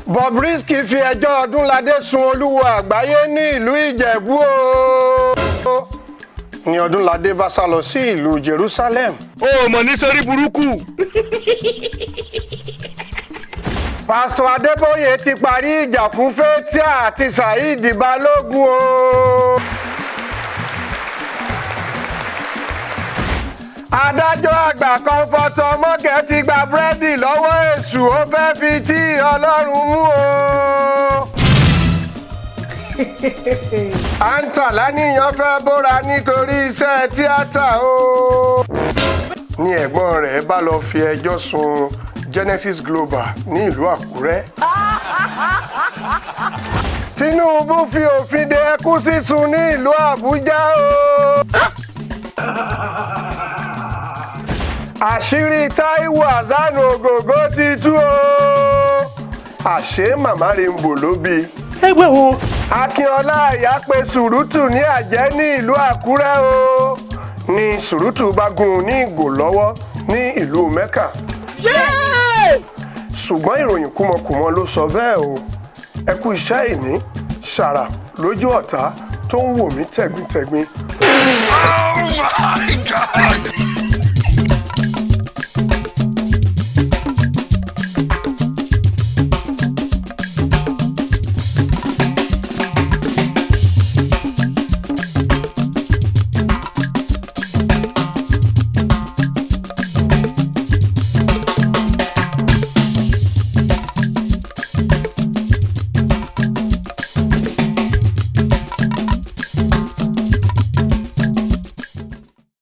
Bobrisky fi ẹjọ́ Ọdúnládé sun olúwo àgbáyé ní ìlú Ìjẹ̀bú o. Ní Ọdúnládé bá sá lọ sí ìlú Jerusalem. Ó mọ̀ ní sórí burúkú. Pásítọ̀ Adébóyè ti parí ìjà fún Fétíà àti Saheed Balógun o. Adájọ́ àgbà Comfort Ọmọkẹ́ ti gba búrẹ́dì lọ́wọ́ èṣù ó fẹ́ fi tí Ọlọ́run mú o. Àǹtà láníyàn fẹ́ bóra nítorí iṣẹ́ tíátà o. Ní ẹ̀gbọ́n rẹ̀ bá lọ fi ẹjọ́ sun Genesis Global ní ìlú Àkúrẹ́. Tinubu fi òfin de ẹkún sísun ní ìlú Àbújá o. Àṣírí Táíwò Hassan Ògògó ti tú o. Àṣé Màmá Rainbow ló bí. Ẹgbẹ́ wo? Akínọlá Ìyá pe Sùrùtù ní àjẹ́ ní ìlú Àkúrẹ́ o. Ní Sùrùtù bá gún ní ìgò lọ́wọ́ ní ìlú Mẹ́kà. Ṣùgbọ́n ìròyìn kúmọkùmọ ló sọ bẹ́ẹ̀ o. Ẹ kú iṣẹ́ ìní ṣàrà lójú ọ̀tá tó ń wò mí tẹ̀gbintẹ̀gbin. Oh my God!